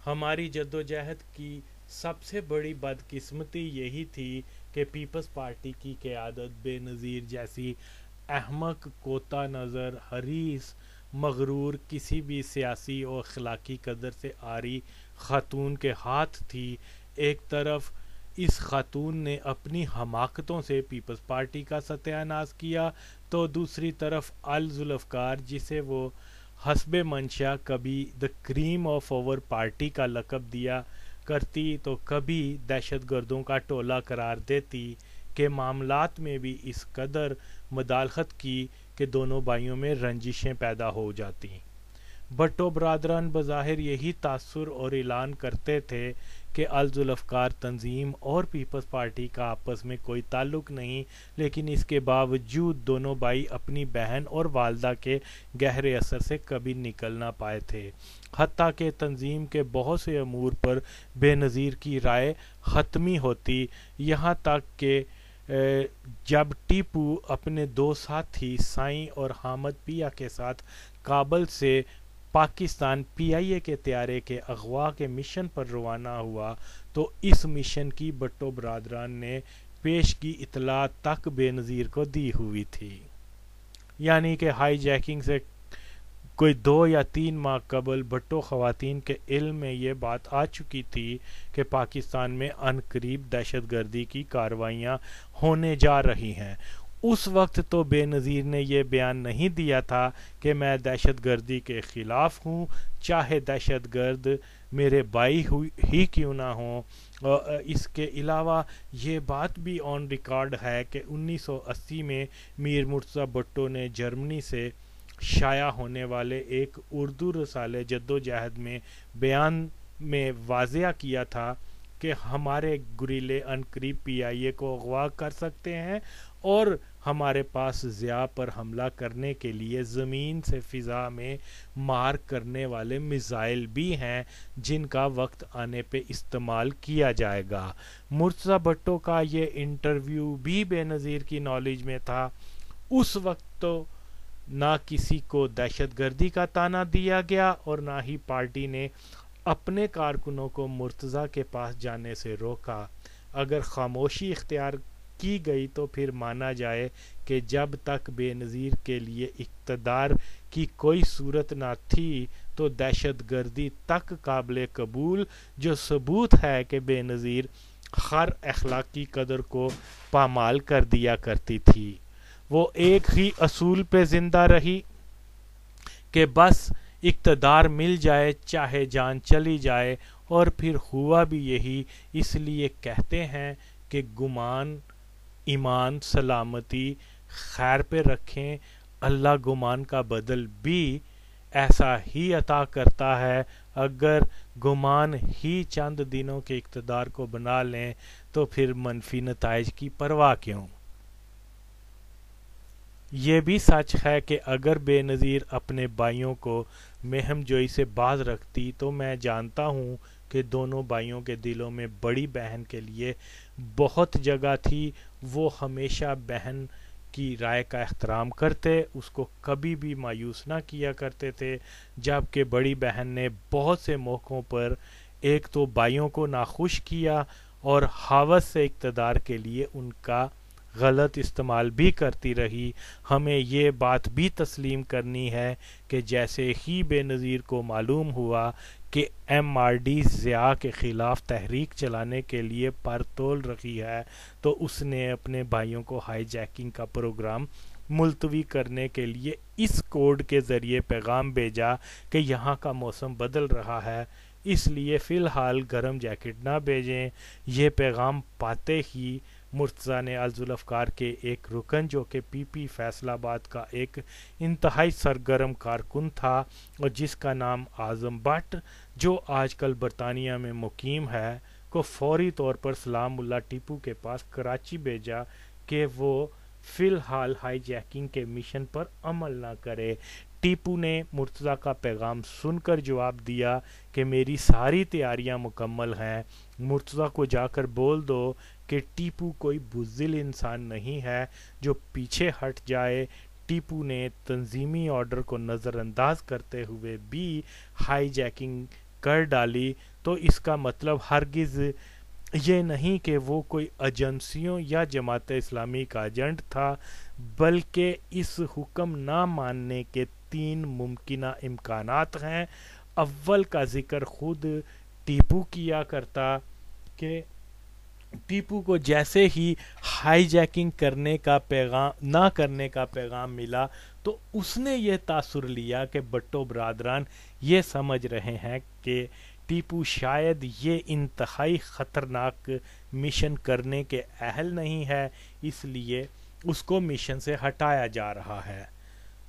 ہماری جدوجہد کی سب سے بڑی بدقسمتی یہی تھی کہ پیپلز پارٹی کی قیادت بے نظیر جیسی احمق، کوتا نظر، حریص، مغرور، کسی بھی سیاسی اور اخلاقی قدر سے عاری خاتون کے ہاتھ تھی۔ ایک طرف اس خاتون نے اپنی حماقتوں سے پیپلز پارٹی کا ستیہ ناش کیا، تو دوسری طرف الذوالافکار، جسے وہ حسب منشا کبھی دی کریم آف آور پارٹی کا لقب دیا کرتی تو کبھی دہشت گردوں کا ٹولہ قرار دیتی، کے معاملات میں بھی اس قدر مداخلت کی کہ دونوں بھائیوں میں رنجشیں پیدا ہو جاتیں۔ بھٹو برادران بظاہر یہی تاثر اور اعلان کرتے تھے کہ الذوالافکار تنظیم اور پیپلز پارٹی کا آپس میں کوئی تعلق نہیں، لیکن اس کے باوجود دونوں بھائی اپنی بہن اور والدہ کے گہرے اثر سے کبھی نکل نہ پائے تھے، حتیٰ کہ تنظیم کے بہت سے امور پر بے نظیر کی رائے حتمی ہوتی، یہاں تک کہ جب ٹیپو اپنے دو ساتھی سائیں اور حامد پیا کے ساتھ کابل سے پاکستان پی آئی اے کے طیارے کے اغوا کے مشن پر روانہ ہوا تو اس مشن کی بھٹو برادران نے پیشگی اطلاع تک بے نظیر کو دی ہوئی تھی، یعنی کہ ہائی جیکنگ سے کوئی 2 یا 3 ماہ قبل بھٹو خواتین کے علم میں یہ بات آ چکی تھی کہ پاکستان میں عنقریب دہشت گردی کی کارروائیاں ہونے جا رہی ہیں۔ اس وقت تو بے نظیر نے یہ بیان نہیں دیا تھا کہ میں دہشت گردی کے خلاف ہوں، چاہے دہشت گرد میرے بھائی ہی کیوں نہ ہوں۔ اس کے علاوہ یہ بات بھی آن ریکارڈ ہے کہ 1980 میں میر مرتضی بھٹو نے جرمنی سے شائع ہونے والے ایک اردو رسالے جدوجہد میں بیان میں واضح کیا تھا کہ ہمارے گریلے عنقریب پی آئی اے کو اغوا کر سکتے ہیں اور ہمارے پاس ضیاء پر حملہ کرنے کے لیے زمین سے فضا میں مار کرنے والے میزائل بھی ہیں جن کا وقت آنے پہ استعمال کیا جائے گا۔ مرتضی بھٹو کا یہ انٹرویو بھی بے نظیر کی نالج میں تھا۔ اس وقت تو نہ کسی کو دہشت گردی کا طعنہ دیا گیا اور نہ ہی پارٹی نے اپنے کارکنوں کو مرتضی کے پاس جانے سے روکا۔ اگر خاموشی اختیار کی گئی تو پھر مانا جائے کہ جب تک بے نظیر کے لیے اقتدار کی کوئی صورت نہ تھی تو دہشت گردی تک قابل قبول، جو ثبوت ہے کہ بے نظیر ہر اخلاقی قدر کو پامال کر دیا کرتی تھی۔ وہ ایک ہی اصول پہ زندہ رہی کہ بس اقتدار مل جائے چاہے جان چلی جائے، اور پھر ہوا بھی یہی۔ اس لیے کہتے ہیں کہ گمان ایمان سلامتی خیر پہ رکھیں، اللہ گمان کا بدل بھی ایسا ہی عطا کرتا ہے۔ اگر گمان ہی چند دنوں کے اقتدار کو بنا لیں تو پھر منفی نتائج کی پرواہ کیوں؟ یہ بھی سچ ہے کہ اگر بے نظیر اپنے بھائیوں کو مہم جوئی سے باز رکھتی تو میں جانتا ہوں کہ دونوں بھائیوں کے دلوں میں بڑی بہن کے لیے بہت جگہ تھی۔ وہ ہمیشہ بہن کی رائے کا احترام کرتے، اس کو کبھی بھی مایوس نہ کیا کرتے تھے، جبکہ بڑی بہن نے بہت سے موقعوں پر ایک تو بھائیوں کو ناخوش کیا اور ہوس سے اقتدار کے لیے ان کا غلط استعمال بھی کرتی رہی۔ ہمیں یہ بات بھی تسلیم کرنی ہے کہ جیسے ہی بے نظیر کو معلوم ہوا کہ ایم آر ڈی ضیاء کے خلاف تحریک چلانے کے لیے پر تول رہی ہے تو اس نے اپنے بھائیوں کو ہائی جیکنگ کا پروگرام ملتوی کرنے کے لیے اس کوڈ کے ذریعے پیغام بھیجا کہ یہاں کا موسم بدل رہا ہے، اس لیے فی الحال گرم جیکٹ نہ بھیجیں۔ یہ پیغام پاتے ہی مرتضی نے الذوالافکار کے ایک رکن جو کہ پی پی فیصل آباد کا ایک انتہائی سرگرم کارکن تھا اور جس کا نام اعظم بٹ، جو آج کل برطانیہ میں مقیم ہے، کو فوری طور پر سلام اللہ ٹیپو کے پاس کراچی بھیجا کہ وہ فی الحال ہائی جیکنگ کے مشن پر عمل نہ کرے۔ ٹیپو نے مرتضی کا پیغام سن کر جواب دیا کہ میری ساری تیاریاں مکمل ہیں، مرتضی کو جا کر بول دو کہ ٹیپو کوئی بزدل انسان نہیں ہے جو پیچھے ہٹ جائے۔ ٹیپو نے تنظیمی آرڈر کو نظر انداز کرتے ہوئے بھی ہائی جیکنگ کر ڈالی تو اس کا مطلب ہرگز یہ نہیں کہ وہ کوئی ایجنسیوں یا جماعت اسلامی کا ایجنٹ تھا، بلکہ اس حکم نہ ماننے کے 3 ممکنہ امکانات ہیں۔ اول کا ذکر خود ٹیپو کیا کرتا کہ ٹیپو کو جیسے ہی ہائی جیکنگ نہ کرنے کا پیغام ملا تو اس نے یہ تاثر لیا کہ بھٹو برادران یہ سمجھ رہے ہیں کہ ٹیپو شاید یہ انتہائی خطرناک مشن کرنے کے اہل نہیں ہے، اس لیے اس کو مشن سے ہٹایا جا رہا ہے۔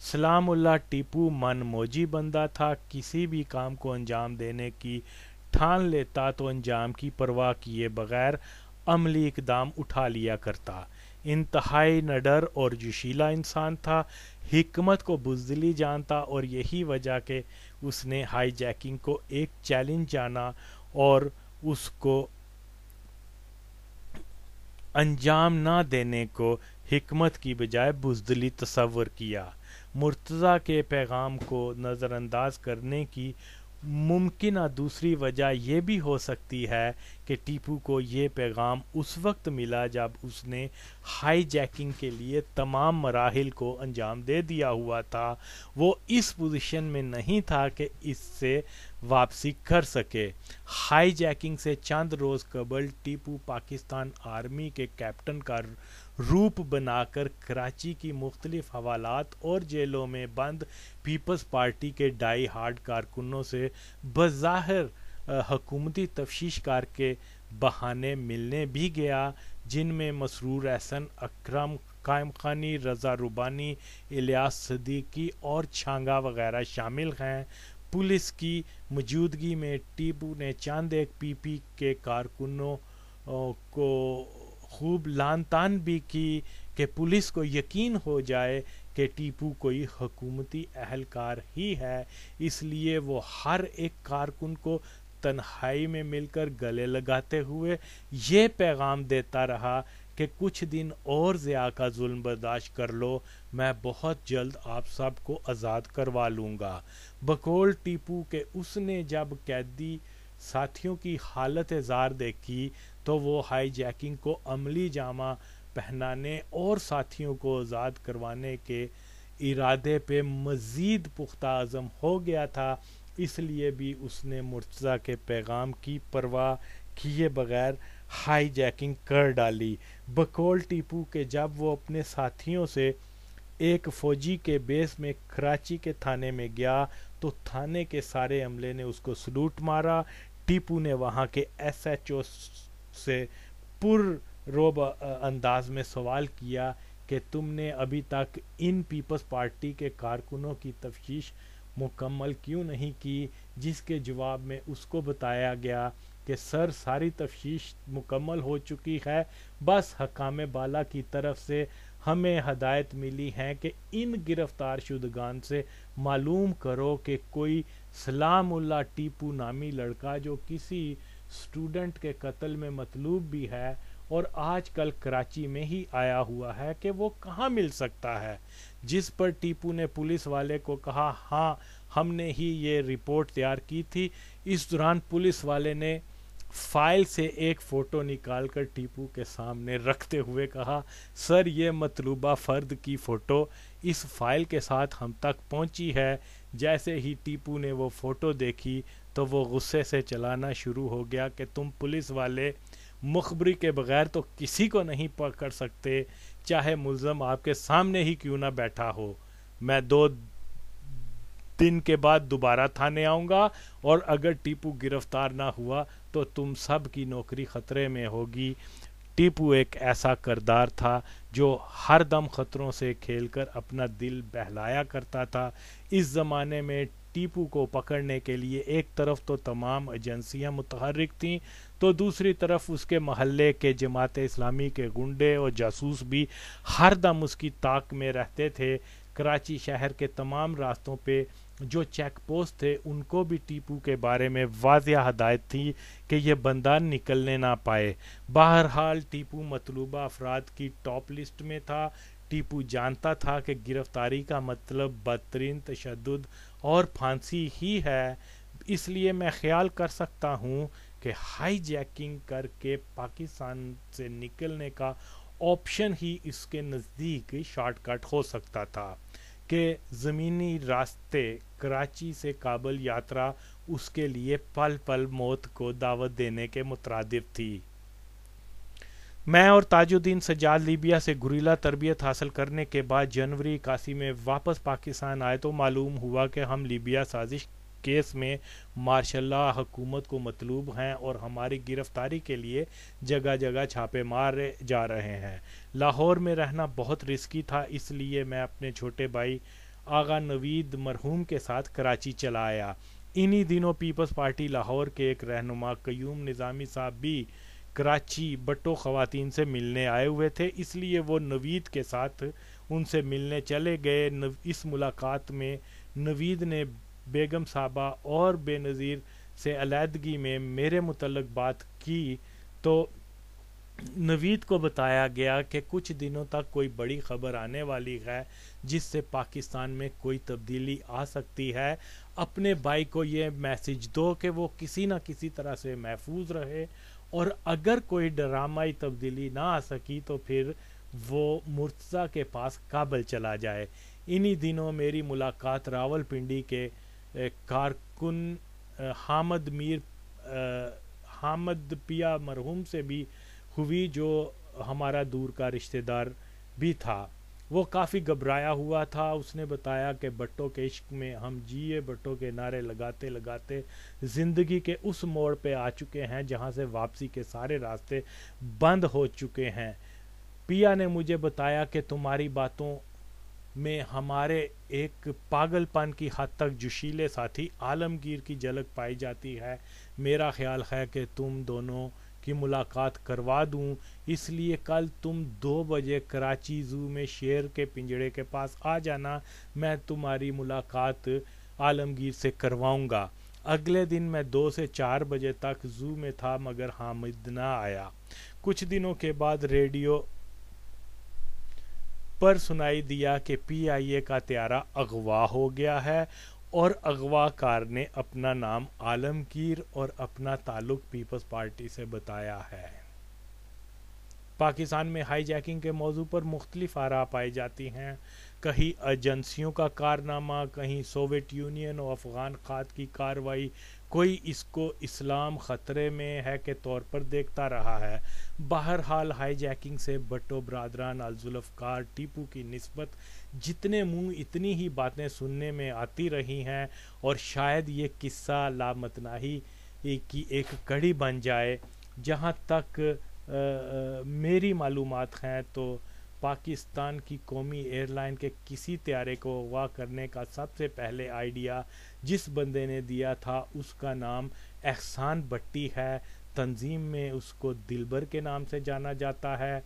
سلام اللہ ٹیپو من موجی بندہ تھا، کسی بھی کام کو انجام دینے کی ٹھان لیتا تو انجام کی پرواہ کیے بغیر عملی اقدام اٹھا لیا کرتا۔ انتہائی نڈر اور جوشیلا انسان تھا، حکمت کو بزدلی جانتا، اور یہی وجہ کہ اس نے ہائی جیکنگ کو ایک چیلنج جانا اور اس کو انجام نہ دینے کو حکمت کی بجائے بزدلی تصور کیا۔ مرتضیٰ کے پیغام کو نظر انداز کرنے کی ممکنہ دوسری وجہ یہ بھی ہو سکتی ہے کہ ٹیپو کو یہ پیغام اس وقت ملا جب اس نے ہائی جیکنگ کے لیے تمام مراحل کو انجام دے دیا ہوا تھا، وہ اس پوزیشن میں نہیں تھا کہ اس سے واپسی کر سکے۔ ہائی جیکنگ سے چند روز قبل ٹیپو پاکستان آرمی کے کیپٹن کا روپ بنا کر کراچی کی مختلف حوالات اور جیلوں میں بند پیپلز پارٹی کے ڈائی ہارڈ کارکنوں سے بظاہر حکومتی تفتیش کار کے بہانے ملنے بھی گیا، جن میں مسرور احسن، اکرم قائم خانی، رضا ربانی، الیاس صدیقی اور چھانگا وغیرہ شامل ہیں۔ پولیس کی موجودگی میں ٹیپو نے چند ایک پی پی کے کارکنوں کو خوب لان تان بھی کی کہ پولیس کو یقین ہو جائے کہ ٹیپو کوئی حکومتی اہلکار ہی ہے، اس لیے وہ ہر ایک کارکن کو تنہائی میں مل کر گلے لگاتے ہوئے یہ پیغام دیتا رہا کہ کچھ دن اور ضیاء کا ظلم برداشت کر لو، میں بہت جلد آپ سب کو آزاد کروا لوں گا۔ بقول ٹیپو کہ اس نے جب قیدی ساتھیوں کی حالت زار دیکھی تو وہ ہائی جیکنگ کو عملی جامہ پہنانے اور ساتھیوں کو آزاد کروانے کے ارادے پہ مزید پختہ عزم ہو گیا تھا، اس لیے بھی اس نے مرتضیٰ کے پیغام کی پرواہ کیے بغیر ہائی جیکنگ کر ڈالی۔ بقول ٹیپو کہ جب وہ اپنے ساتھیوں سے ایک فوجی کے بیس میں کراچی کے تھانے میں گیا تو تھانے کے سارے عملے نے اس کو سلوٹ مارا۔ ٹیپو نے وہاں کے ایس ایچ او سے پر روب انداز میں سوال کیا کہ تم نے ابھی تک ان پیپلز پارٹی کے کارکنوں کی تفتیش مکمل کیوں نہیں کی، جس کے جواب میں اس کو بتایا گیا کہ سر ساری تفتیش مکمل ہو چکی ہے، بس حکام بالا کی طرف سے ہمیں ہدایت ملی ہے کہ ان گرفتار شدگان سے معلوم کرو کہ کوئی سلام اللہ ٹیپو نامی لڑکا جو کسی اسٹوڈنٹ کے قتل میں مطلوب بھی ہے اور آج کل کراچی میں ہی آیا ہوا ہے کہ وہ کہاں مل سکتا ہے، جس پر ٹیپو نے پولیس والے کو کہا ہاں ہم نے ہی یہ رپورٹ تیار کی تھی۔ اس دوران پولیس والے نے فائل سے ایک فوٹو نکال کر ٹیپو کے سامنے رکھتے ہوئے کہا سر یہ مطلوبہ فرد کی فوٹو اس فائل کے ساتھ ہم تک پہنچی ہے۔ جیسے ہی ٹیپو نے وہ فوٹو دیکھی تو وہ غصے سے چلانا شروع ہو گیا کہ تم پولیس والے مخبری کے بغیر تو کسی کو نہیں پکڑ سکتے، چاہے ملزم آپ کے سامنے ہی کیوں نہ بیٹھا ہو۔ میں 2 دن کے بعد دوبارہ تھانے آؤں گا اور اگر ٹیپو گرفتار نہ ہوا تو تم سب کی نوکری خطرے میں ہوگی۔ ٹیپو ایک ایسا کردار تھا جو ہر دم خطروں سے کھیل کر اپنا دل بہلایا کرتا تھا۔ اس زمانے میں ٹیپو کو پکڑنے کے لیے ایک طرف تو تمام ایجنسیاں متحرک تھیں تو دوسری طرف اس کے محلے کے جماعت اسلامی کے گنڈے اور جاسوس بھی ہر دم اس کی طاق میں رہتے تھے۔ کراچی شہر کے تمام راستوں پہ جو چیک پوسٹ تھے ان کو بھی ٹیپو کے بارے میں واضح ہدایت تھی کہ یہ بندہ نکلنے نہ پائے۔ بہرحال ٹیپو مطلوبہ افراد کی ٹاپ لسٹ میں تھا۔ ٹیپو جانتا تھا کہ گرفتاری کا مطلب بدترین تشدد اور پھانسی ہی ہے، اس لیے میں خیال کر سکتا ہوں کہ ہائی جیکنگ کر کے پاکستان سے نکلنے کا آپشن ہی اس کے نزدیک شارٹ کٹ ہو سکتا تھا کہ زمینی راستے کراچی سے کابل یاترا اس کے لیے پل پل موت کو دعوت دینے کے مترادف تھی۔ میں اور تاج الدین سجاد لیبیا سے گریلا تربیت حاصل کرنے کے بعد جنوری 81 میں واپس پاکستان آئے تو معلوم ہوا کہ ہم لیبیا سازش کیس میں مارشل لا حکومت کو مطلوب ہیں اور ہماری گرفتاری کے لیے جگہ جگہ چھاپے مارے جا رہے ہیں۔ لاہور میں رہنا بہت رسکی تھا، اس لیے میں اپنے چھوٹے بھائی آغا نوید مرحوم کے ساتھ کراچی چلا آیا۔ انہی دنوں پیپلز پارٹی لاہور کے ایک رہنما قیوم نظامی صاحب بھی کراچی بٹو خواتین سے ملنے آئے ہوئے تھے، اس لیے وہ نوید کے ساتھ ان سے ملنے چلے گئے۔ اس ملاقات میں نوید نے بیگم صاحبہ اور بے نظیر سے علیحدگی میں میرے متعلق بات کی تو نوید کو بتایا گیا کہ کچھ دنوں تک کوئی بڑی خبر آنے والی ہے جس سے پاکستان میں کوئی تبدیلی آ سکتی ہے۔ اپنے بھائی کو یہ میسج دو کہ وہ کسی نہ کسی طرح سے محفوظ رہے، اور اگر کوئی ڈرامائی تبدیلی نہ آ سکی تو پھر وہ مرتضیٰ کے پاس کابل چلا جائے۔ انہی دنوں میری ملاقات راول پنڈی کے کارکن حامد پیا مرحوم سے بھی ہوئی، جو ہمارا دور کا رشتہ دار بھی تھا۔ وہ کافی گھبرایا ہوا تھا۔ اس نے بتایا کہ بٹو کے عشق میں ہم جیے بٹو کے نعرے لگاتے لگاتے زندگی کے اس موڑ پہ آ چکے ہیں جہاں سے واپسی کے سارے راستے بند ہو چکے ہیں۔ پیا نے مجھے بتایا کہ تمہاری باتوں میں ہمارے ایک پاگل پن کی حد تک جوشیلے ساتھی عالمگیر کی جھلک پائی جاتی ہے۔ میرا خیال ہے کہ تم دونوں کی ملاقات کروا دوں، اس لیے کل تم 2 بجے کراچی زو میں شیر کے پنجرے کے پاس آ جانا، میں تمہاری ملاقات عالمگیر سے کرواؤں گا۔ اگلے دن میں 2 سے 4 بجے تک زو میں تھا مگر حامد نہ آیا۔ کچھ دنوں کے بعد ریڈیو پر سنائی دیا کہ PIA کا طیارہ اغوا ہو گیا ہے اور اغوا کار نے اپنا نام عالمگیر اور اپنا تعلق پیپلز پارٹی سے بتایا ہے۔ پاکستان میں ہائی جیکنگ کے موضوع پر مختلف آراء پائی جاتی ہیں، کہیں ایجنسیوں کا کارنامہ، کہیں سوویت یونین اور افغان خاط کی کارروائی، کوئی اس کو اسلام خطرے میں ہے کے طور پر دیکھتا رہا ہے۔ بہرحال ہائی جیکنگ سے بٹو برادران الذوالفقار ٹیپو کی نسبت جتنے منہ اتنی ہی باتیں سننے میں آتی رہی ہیں، اور شاید یہ قصہ لامتناہی کی ایک کڑی بن جائے۔ جہاں تک میری معلومات ہیں تو پاکستان کی قومی ایئر لائن کے کسی طیارے کو اغوا کرنے کا سب سے پہلے آئیڈیا جس بندے نے دیا تھا اس کا نام احسان بٹی ہے۔ تنظیم میں اس کو دلبر کے نام سے جانا جاتا ہے۔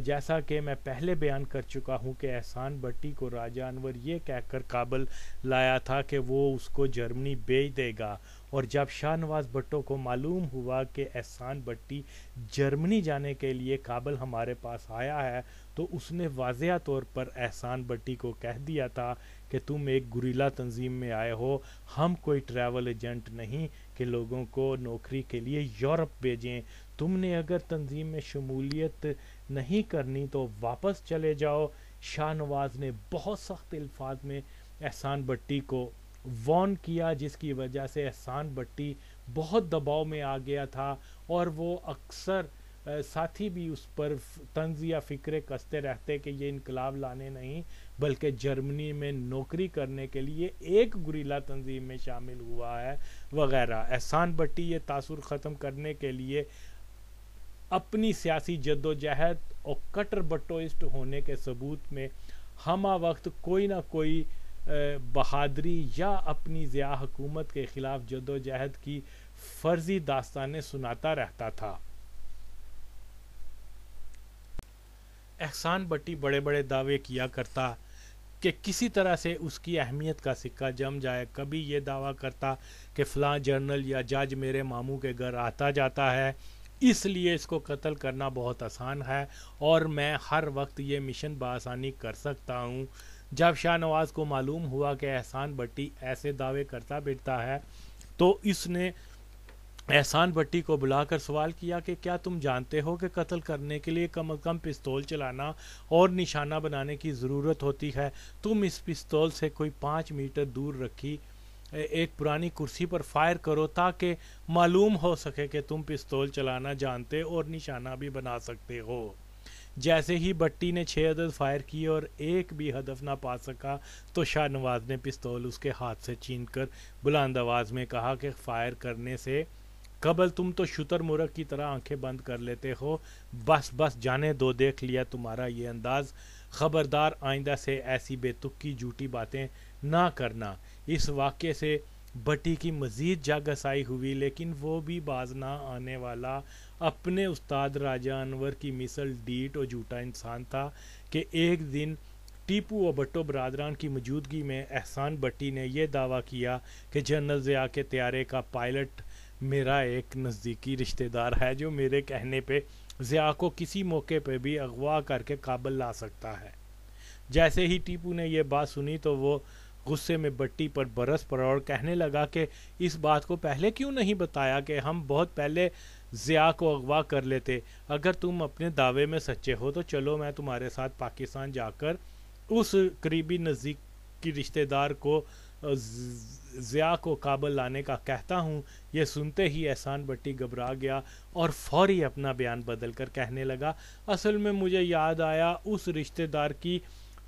جیسا کہ میں پہلے بیان کر چکا ہوں کہ احسان بٹی کو راجہ انور یہ کہہ کر کابل لایا تھا کہ وہ اس کو جرمنی بھیج دے گا، اور جب شاہ نواز بھٹو کو معلوم ہوا کہ احسان بٹی جرمنی جانے کے لیے کابل ہمارے پاس آیا ہے تو اس نے واضح طور پر احسان بٹی کو کہہ دیا تھا کہ تم ایک گریلا تنظیم میں آئے ہو، ہم کوئی ٹریول ایجنٹ نہیں کہ لوگوں کو نوکری کے لیے یورپ بھیجیں۔ تم نے اگر تنظیم میں شمولیت نہیں کرنی تو واپس چلے جاؤ۔ شاہ نواز نے بہت سخت الفاظ میں احسان بٹی کو وارن کیا، جس کی وجہ سے احسان بٹی بہت دباؤ میں آ گیا تھا، اور وہ اکثر ساتھی بھی اس پر طنز یا فکرے کستے رہتے کہ یہ انقلاب لانے نہیں بلکہ جرمنی میں نوکری کرنے کے لیے ایک گریلا تنظیم میں شامل ہوا ہے وغیرہ۔ احسان بٹی یہ تاثر ختم کرنے کے لیے اپنی سیاسی جدوجہد اور کٹر بٹوئسٹ ہونے کے ثبوت میں ہمہ وقت کوئی نہ کوئی بہادری یا اپنی ضیاء حکومت کے خلاف جدوجہد کی فرضی داستانیں سناتا رہتا تھا۔ احسان بٹی بڑے بڑے دعوے کیا کرتا کہ کسی طرح سے اس کی اہمیت کا سکہ جم جائے۔ کبھی یہ دعویٰ کرتا کہ فلاں جنرل یا جج میرے ماموں کے گھر آتا جاتا ہے، اس لیے اس کو قتل کرنا بہت آسان ہے اور میں ہر وقت یہ مشن بآسانی کر سکتا ہوں۔ جب شاہ نواز کو معلوم ہوا کہ احسان بٹی ایسے دعوے کرتا پھرتا ہے تو اس نے احسان بٹی کو بلا کر سوال کیا کہ کیا تم جانتے ہو کہ قتل کرنے کے لیے کم از کم پستول چلانا اور نشانہ بنانے کی ضرورت ہوتی ہے؟ تم اس پستول سے کوئی 5 میٹر دور رکھی ایک پرانی کرسی پر فائر کرو تاکہ معلوم ہو سکے کہ تم پستول چلانا جانتے اور نشانہ بھی بنا سکتے ہو۔ جیسے ہی بٹی نے 6 عدد فائر کیے اور ایک بھی ہدف نہ پا سکا تو شاہ نواز نے پستول اس کے ہاتھ سے چھین کر بلند آواز میں کہا کہ فائر کرنے سے قبل تم تو شتر مرغ کی طرح آنکھیں بند کر لیتے ہو، بس بس جانے دو، دیکھ لیا تمہارا یہ انداز، خبردار آئندہ سے ایسی بے تک کی جھوٹی باتیں نہ کرنا۔ اس واقعے سے بٹی کی مزید جاگسائی ہوئی، لیکن وہ بھی باز نہ آنے والا اپنے استاد راجہ انور کی مثل ڈیٹ اور جھوٹا انسان تھا کہ ایک دن ٹیپو اور بھٹو برادران کی موجودگی میں احسان بٹی نے یہ دعویٰ کیا کہ جنرل ضیاء کے طیارے کا پائلٹ میرا ایک نزدیکی رشتہ دار ہے جو میرے کہنے پہ ضیاء کو کسی موقع پہ بھی اغوا کر کے کابل لا سکتا ہے۔ جیسے ہی ٹیپو نے یہ بات سنی تو وہ غصے میں بٹی پر برس پڑا اور کہنے لگا کہ اس بات کو پہلے کیوں نہیں بتایا کہ ہم بہت پہلے ضیاء کو اغوا کر لیتے۔ اگر تم اپنے دعوے میں سچے ہو تو چلو میں تمہارے ساتھ پاکستان جا کر اس قریبی نزدیکی رشتہ دار کو ضیاء کو کابل لانے کا کہتا ہوں۔ یہ سنتے ہی احسان بٹی گھبرا گیا اور فوری اپنا بیان بدل کر کہنے لگا، اصل میں مجھے یاد آیا اس رشتہ دار کی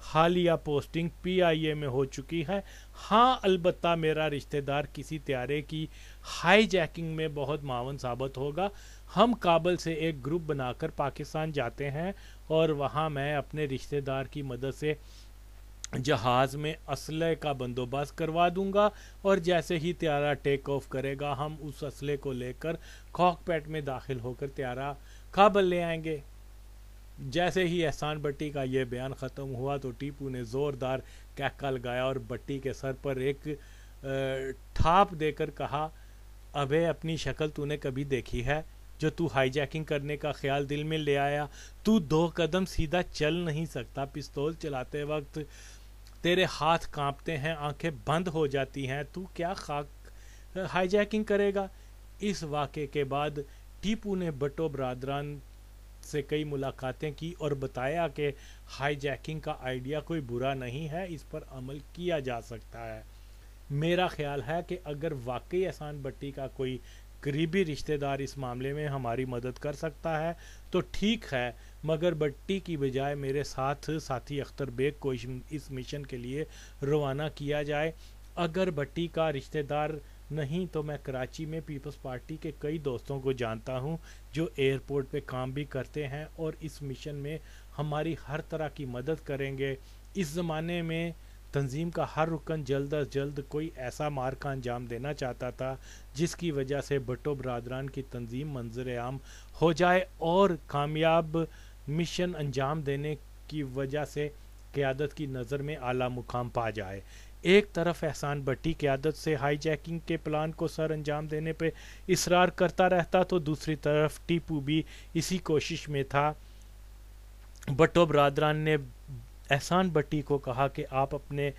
حالیہ پوسٹنگ PIA میں ہو چکی ہے۔ ہاں البتہ میرا رشتہ دار کسی طیارے کی ہائی جیکنگ میں بہت معاون ثابت ہوگا۔ ہم کابل سے ایک گروپ بنا کر پاکستان جاتے ہیں اور وہاں میں اپنے رشتہ دار کی مدد سے جہاز میں اسلحے کا بندوبست کروا دوں گا اور جیسے ہی طیارہ ٹیک آف کرے گا ہم اس اسلحے کو لے کر کاکپٹ میں داخل ہو کر طیارہ کابل لے آئیں گے۔ جیسے ہی احسان بٹی کا یہ بیان ختم ہوا تو ٹیپو نے زوردار کہکا لگایا اور بٹی کے سر پر ایک ٹھاپ دے کر کہا، ابے اپنی شکل تو نے کبھی دیکھی ہے جو تو ہائی جیکنگ کرنے کا خیال دل میں لے آیا؟ تو 2 قدم سیدھا چل نہیں سکتا، پستول چلاتے وقت تیرے ہاتھ کانپتے ہیں، آنکھیں بند ہو جاتی ہیں، تو کیا ہائی جیکنگ کرے گا؟ اس واقعے کے بعد ٹیپو نے بھٹو برادران سے کئی ملاقاتیں کی اور بتایا کہ ہائی جیکنگ کا آئیڈیا کوئی برا نہیں ہے، اس پر عمل کیا جا سکتا ہے۔ میرا خیال ہے کہ اگر واقعی احسان بٹی کا کوئی قریبی رشتہ دار اس معاملے میں ہماری مدد کر سکتا ہے تو ٹھیک ہے، مگر بٹی کی بجائے میرے ساتھ ساتھی اختر بیگ کو اس مشن کے لیے روانہ کیا جائے۔ اگر بٹی کا رشتہ دار نہیں تو میں کراچی میں پیپلز پارٹی کے کئی دوستوں کو جانتا ہوں جو ایئرپورٹ پہ کام بھی کرتے ہیں اور اس مشن میں ہماری ہر طرح کی مدد کریں گے۔ اس زمانے میں تنظیم کا ہر رکن جلد از جلد کوئی ایسا مارکا انجام دینا چاہتا تھا جس کی وجہ سے بھٹو برادران کی تنظیم منظر عام ہو جائے اور کامیاب مشن انجام دینے کی وجہ سے قیادت کی نظر میں اعلیٰ مقام پا جائے۔ ایک طرف احسان بٹی قیادت سے ہائی جیکنگ کے پلان کو سر انجام دینے پہ اصرار کرتا رہتا تو دوسری طرف ٹیپو بھی اسی کوشش میں تھا۔ بھٹو برادران نے احسان بٹی کو کہا کہ آپ اپنے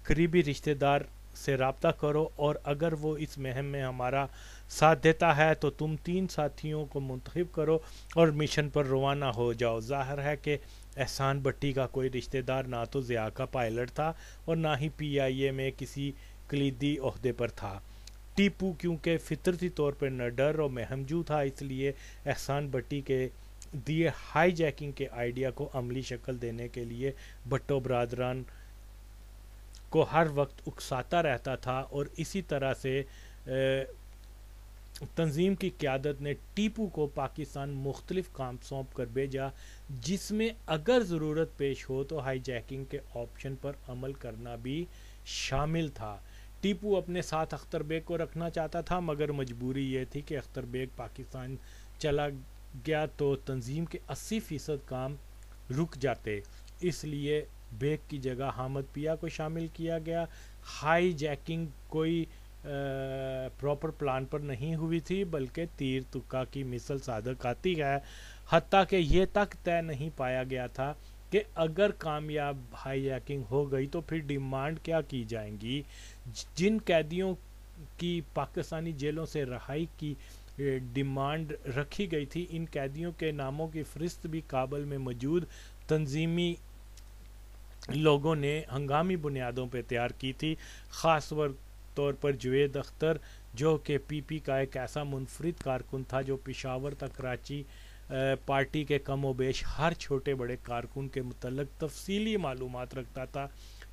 قریبی رشتہ دار سے رابطہ کرو اور اگر وہ اس مہم میں ہمارا ساتھ دیتا ہے تو تم 3 ساتھیوں کو منتخب کرو اور مشن پر روانہ ہو جاؤ۔ ظاہر ہے کہ احسان بٹی کا کوئی رشتہ دار نہ تو ضیاء کا پائلٹ تھا اور نہ ہی PIA میں کسی کلیدی عہدے پر تھا۔ ٹیپو کیونکہ فطرتی طور پر نڈر اور مہمجو تھا، اس لیے احسان بٹی کے دیے ہائی جیکنگ کے آئیڈیا کو عملی شکل دینے کے لیے بھٹو برادران کو ہر وقت اکساتا رہتا تھا اور اسی طرح سے تنظیم کی قیادت نے ٹیپو کو پاکستان مختلف کام سونپ کر بھیجا جس میں اگر ضرورت پیش ہو تو ہائی جیکنگ کے آپشن پر عمل کرنا بھی شامل تھا۔ ٹیپو اپنے ساتھ اختر بیگ کو رکھنا چاہتا تھا مگر مجبوری یہ تھی کہ اختر بیگ پاکستان چلا گیا تو تنظیم کے 80% کام رک جاتے، اس لیے بیگ کی جگہ حامد پیا کو شامل کیا گیا۔ ہائی جیکنگ کوئی پراپر پلان پر نہیں ہوئی تھی بلکہ تیر تکا کی مثل صادق آتی ہے، حتیٰ کہ یہ تک طے نہیں پایا گیا تھا کہ اگر کامیاب ہائی جیکنگ ہو گئی تو پھر ڈیمانڈ کیا کی جائیں گی۔ جن قیدیوں کی پاکستانی جیلوں سے رہائی کی ڈیمانڈ رکھی گئی تھی، ان قیدیوں کے ناموں کی فہرست بھی کابل میں موجود تنظیمی لوگوں نے ہنگامی بنیادوں پہ تیار کی تھی، خاص طور پر جوید اختر جو کہ پی پی کا ایک ایسا منفرد کارکن تھا جو پشاور تک کراچی پارٹی کے کم و بیش ہر چھوٹے بڑے کارکن کے متعلق تفصیلی معلومات رکھتا تھا۔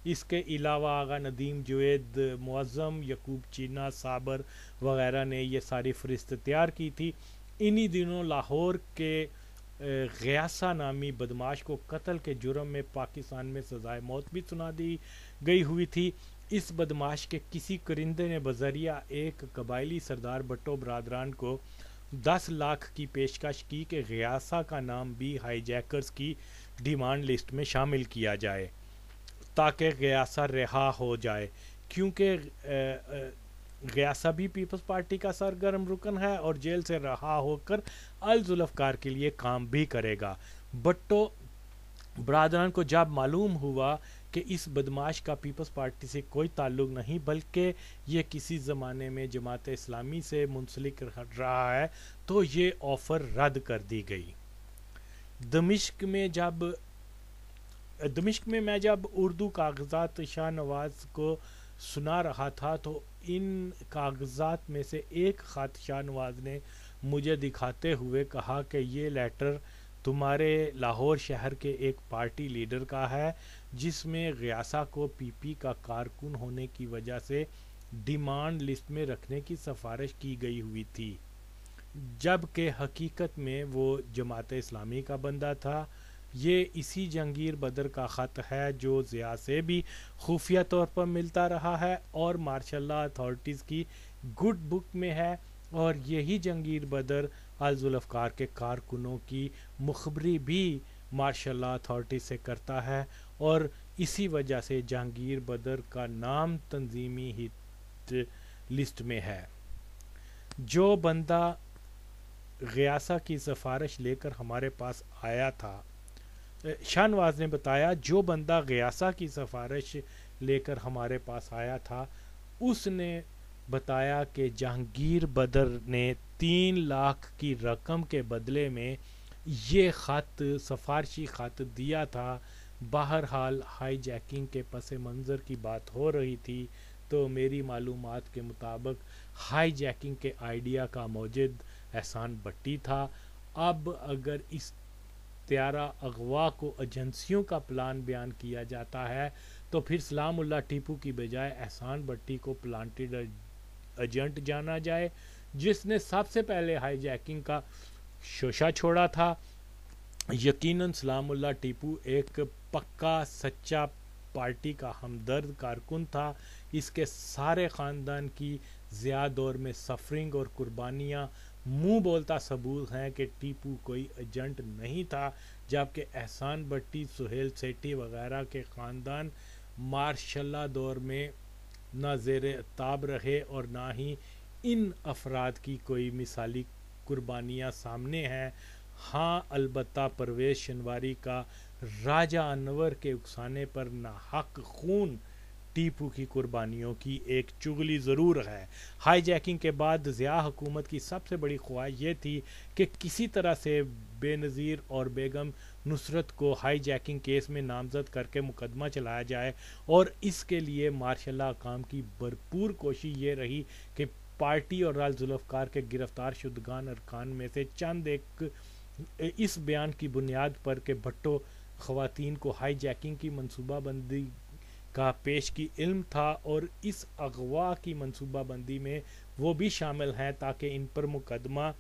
اس کے علاوہ آغا ندیم، جوید معظم، یعقوب چینا، صابر وغیرہ نے یہ ساری فہرست تیار کی تھی۔ انہی دنوں لاہور کے غیاسہ نامی بدماش کو قتل کے جرم میں پاکستان میں سزائے موت بھی سنا دی گئی ہوئی تھی۔ اس بدماش کے کسی کرندے نے بذریعہ ایک قبائلی سردار بھٹو برادران کو 10 لاکھ کی پیشکش کی کہ غیاسہ کا نام بھی ہائی جیکرز کی ڈیمانڈ لسٹ میں شامل کیا جائے تاکہ غیاسہ رہا ہو جائے، کیونکہ غیاسہ بھی پیپلز پارٹی کا سرگرم رکن ہے اور جیل سے رہا ہو کر الذوالفقار کے لیے کام بھی کرے گا۔ بھٹو برادران کو جب معلوم ہوا کہ اس بدماش کا پیپلز پارٹی سے کوئی تعلق نہیں بلکہ یہ کسی زمانے میں جماعت اسلامی سے منسلک رہا ہے، تو یہ آفر رد کر دی گئی۔ دمشق میں میں جب اردو کاغذات شاہ نواز کو سنا رہا تھا تو ان کاغذات میں سے ایک خط شاہ نواز نے مجھے دکھاتے ہوئے کہا کہ یہ لیٹر تمہارے لاہور شہر کے ایک پارٹی لیڈر کا ہے جس میں غیاسہ کو پی پی کا کارکن ہونے کی وجہ سے ڈیمانڈ لسٹ میں رکھنے کی سفارش کی گئی ہوئی تھی، جبکہ حقیقت میں وہ جماعت اسلامی کا بندہ تھا۔ یہ اسی جہانگیر بدر کا خط ہے جو ضیاء سے بھی خفیہ طور پر ملتا رہا ہے اور مارشل لا اتھارٹیز کی گڈ بک میں ہے، اور یہی جہانگیر بدر الذوالفقار کے کارکنوں کی مخبری بھی مارشل لا اتھارٹیز سے کرتا ہے، اور اسی وجہ سے جہانگیر بدر کا نام تنظیمی ہٹ لسٹ میں ہے۔ جو بندہ غیاسہ کی سفارش لے کر ہمارے پاس آیا تھا، شاہ نواز نے بتایا، جو بندہ غیاسہ کی سفارش لے کر ہمارے پاس آیا تھا اس نے بتایا کہ جہانگیر بدر نے 3 لاکھ کی رقم کے بدلے میں یہ خط سفارشی خط دیا تھا۔ بہرحال ہائی جیکنگ کے پس منظر کی بات ہو رہی تھی تو میری معلومات کے مطابق ہائی جیکنگ کے آئیڈیا کا موجد احسان بٹی تھا۔ اب اگر اس طیارہ اغوا کو ایجنسیوں کا پلان بیان کیا جاتا ہے تو پھر سلام اللہ ٹیپو کی بجائے احسان بٹی کو پلانٹڈ ایجنٹ جانا جائے، جس نے سب سے پہلے ہائی جیکنگ کا شوشہ چھوڑا تھا۔ یقیناً سلام اللہ ٹیپو ایک پکا سچا پارٹی کا ہمدرد کارکن تھا۔ اس کے سارے خاندان کی ضیاء دور میں سفرنگ اور قربانیاں منہ بولتا ثبوت ہیں کہ ٹیپو کوئی ایجنٹ نہیں تھا، جبکہ احسان بٹی، سہیل سیٹھی وغیرہ کے خاندان مارشل دور میں نہ زیر عتاب رہے اور نہ ہی ان افراد کی کوئی مثالی قربانیاں سامنے ہیں۔ ہاں البتہ پرویز شنواری کا راجہ انور کے اکسانے پر ناحق خون ٹیپو کی قربانیوں کی ایک چغلی ضرور ہے۔ ہائی جیکنگ کے بعد ضیاء حکومت کی سب سے بڑی خواہش یہ تھی کہ کسی طرح سے بے نظیر اور بیگم نصرت کو ہائی جیکنگ کیس میں نامزد کر کے مقدمہ چلایا جائے، اور اس کے لیے مارشل حکام کی بھرپور کوشش یہ رہی کہ پارٹی اور الذوالفقار کے گرفتار شدگان ارکان میں سے چند ایک اس بیان کی بنیاد پر کہ بھٹو خواتین کو ہائی جیکنگ کی منصوبہ بندی کا پیش کی علم تھا اور اس اغوا کی منصوبہ بندی میں وہ بھی شامل ہیں تاکہ ان پر مقدمہ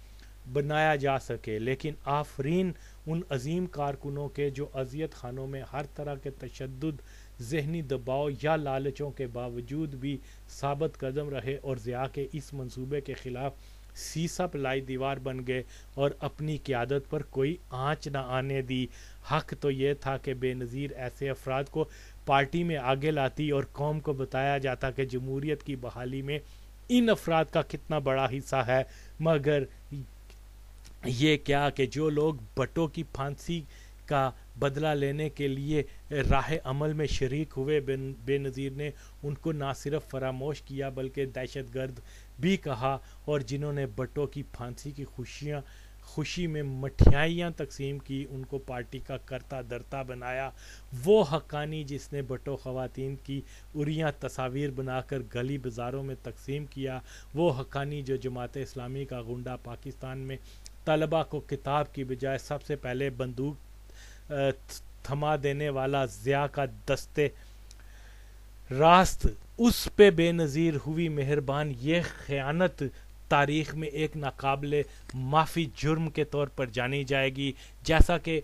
بنایا جا سکے، لیکن آفرین ان عظیم کارکنوں کے جو اذیت خانوں میں ہر طرح کے تشدد، ذہنی دباؤ یا لالچوں کے باوجود بھی ثابت قدم رہے اور ضیاء کے اس منصوبے کے خلاف سیسا پلائی دیوار بن گئے اور اپنی قیادت پر کوئی آنچ نہ آنے دی۔ حق تو یہ تھا کہ بے نظیر ایسے افراد کو پارٹی میں آگے لاتی اور قوم کو بتایا جاتا کہ جمہوریت کی بحالی میں ان افراد کا کتنا بڑا حصہ ہے، مگر یہ کیا کہ جو لوگ بھٹو کی پھانسی کا بدلہ لینے کے لیے راہ عمل میں شریک ہوئے۔ بے نظیر نے ان کو نہ صرف فراموش کیا بلکہ دہشت گرد بھی کہا، اور جنہوں نے بھٹو کی پھانسی کی خوشی میں مٹھائیاں تقسیم کی ان کو پارٹی کا کرتا دھرتا بنایا۔ وہ حقانی جس نے بھٹو خواتین کی عریاں تصاویر بنا کر گلی بازاروں میں تقسیم کیا، وہ حقانی جو جماعت اسلامی کا گنڈا پاکستان میں طلبہ کو کتاب کی بجائے سب سے پہلے بندوق تھما دینے والا ضیاء کا دستے راست، اس پہ بے نظیر ہوئی مہربان یہ خیانت تاریخ میں ایک ناقابل معافی جرم کے طور پر جانی جائے گی۔ جیسا کہ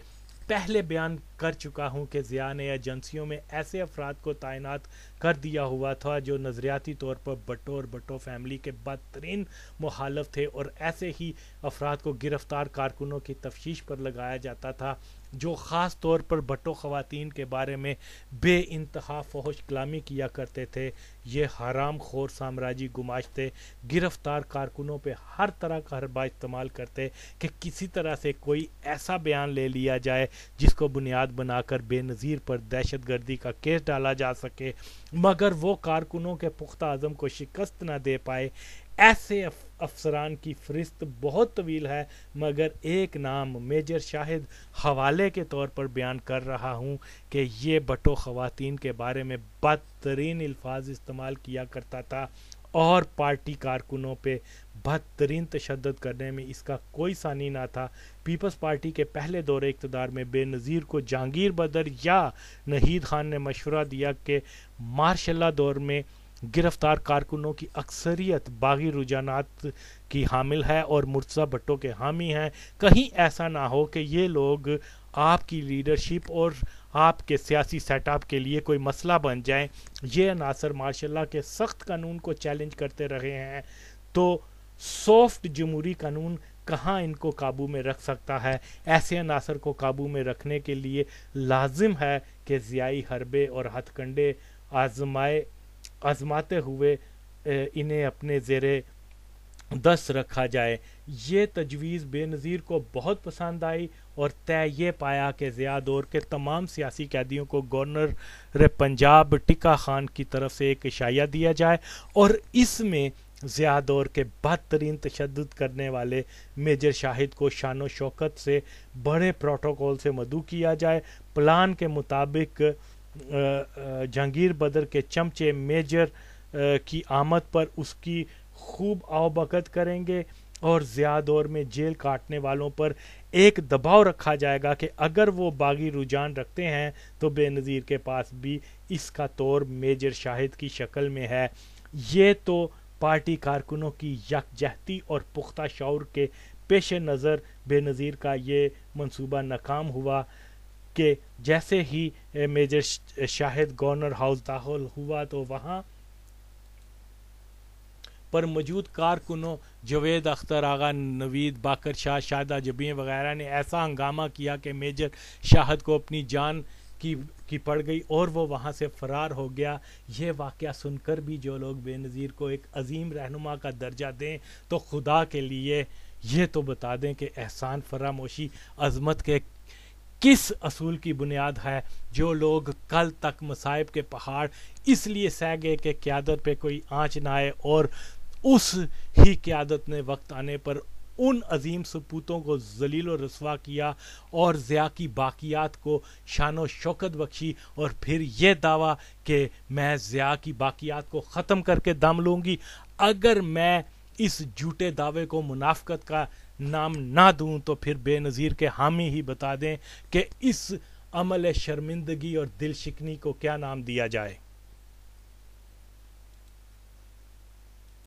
پہلے بیان کر چکا ہوں کہ ضیاء نے ایجنسیوں میں ایسے افراد کو تعینات کر دیا ہوا تھا جو نظریاتی طور پر بھٹو اور بھٹو فیملی کے بدترین مخالف تھے، اور ایسے ہی افراد کو گرفتار کارکنوں کی تفتیش پر لگایا جاتا تھا جو خاص طور پر بھٹو خواتین کے بارے میں بے انتہا فحش کلامی کیا کرتے تھے۔ یہ حرام خور سامراجی گماشتے گرفتار کارکنوں پہ ہر طرح کا حربہ استعمال کرتے کہ کسی طرح سے کوئی ایسا بیان لے لیا جائے جس کو بنیاد بنا کر بے نظیر پر دہشت گردی کا کیس ڈالا جا سکے، مگر وہ کارکنوں کے پختہ عزم کو شکست نہ دے پائے۔ ایسے افسران کی فہرست بہت طویل ہے، مگر ایک نام میجر شاہد حوالے کے طور پر بیان کر رہا ہوں کہ یہ بھٹو خواتین کے بارے میں بدترین الفاظ استعمال کیا کرتا تھا، اور پارٹی کارکنوں پہ بدترین تشدد کرنے میں اس کا کوئی ثانی نہ تھا۔ پیپلز پارٹی کے پہلے دور اقتدار میں بے نظیر کو جہانگیر بدر یا نہید خان نے مشورہ دیا کہ مارشل لا دور میں گرفتار کارکنوں کی اکثریت باغی رجحانات کی حامل ہے اور مرتضیٰ بھٹو کے حامی ہیں، کہیں ایسا نہ ہو کہ یہ لوگ آپ کی لیڈرشپ اور آپ کے سیاسی سیٹ اپ کے لیے کوئی مسئلہ بن جائیں۔ یہ عناصر مارشل لا کے سخت قانون کو چیلنج کرتے رہے ہیں، تو سافٹ جمہوری قانون کہاں ان کو قابو میں رکھ سکتا ہے؟ ایسے عناصر کو قابو میں رکھنے کے لیے لازم ہے کہ ضیائی حربے اور ہتھ کنڈے آزماتے ہوئے انہیں اپنے زیر دست رکھا جائے۔ یہ تجویز بے نظیر کو بہت پسند آئی اور طے یہ پایا کہ ضیاء دور کے تمام سیاسی قیدیوں کو گورنر پنجاب ٹکا خان کی طرف سے ایک عشائیہ دیا جائے، اور اس میں ضیاء دور کے بدترین تشدد کرنے والے میجر شاہد کو شان و شوکت سے بڑے پروٹوکول سے مدعو کیا جائے۔ پلان کے مطابق جہانگیر بدر کے چمچے میجر کی آمد پر اس کی خوب آؤبکت کریں گے، اور ضیاء دور میں جیل کاٹنے والوں پر ایک دباؤ رکھا جائے گا کہ اگر وہ باغی رجحان رکھتے ہیں تو بے نظیر کے پاس بھی اس کا طور میجر شاہد کی شکل میں ہے۔ یہ تو پارٹی کارکنوں کی یکجہتی اور پختہ شعور کے پیش نظر بے نظیر کا یہ منصوبہ ناکام ہوا کہ جیسے ہی میجر شاہد گورنر ہاؤس داخل ہوا تو وہاں پر موجود کارکنوں جاوید اختر، آغا نوید، باقر شاہ، شاہدہ جبیں وغیرہ نے ایسا ہنگامہ کیا کہ میجر شاہد کو اپنی جان کی پڑ گئی اور وہ وہاں سے فرار ہو گیا۔ یہ واقعہ سن کر بھی جو لوگ بے نظیر کو ایک عظیم رہنما کا درجہ دیں تو خدا کے لیے یہ تو بتا دیں کہ احسان فراموشی عظمت کے کس اصول کی بنیاد ہے؟ جو لوگ کل تک مصائب کے پہاڑ اس لیے سہ گئے کہ قیادت پہ کوئی آنچ نہ آئے، اور اس ہی قیادت نے وقت آنے پر ان عظیم سپوتوں کو ذلیل و رسوا کیا اور ضیاء کی باقیات کو شان و شوکت بخشی، اور پھر یہ دعویٰ کہ میں ضیاء کی باقیات کو ختم کر کے دم لوں گی۔ اگر میں اس جھوٹے دعوے کو منافقت کا نام نہ دوں تو پھر بے نظیر کے حامی ہی بتا دیں کہ اس عمل شرمندگی اور دل شکنی کو کیا نام دیا جائے۔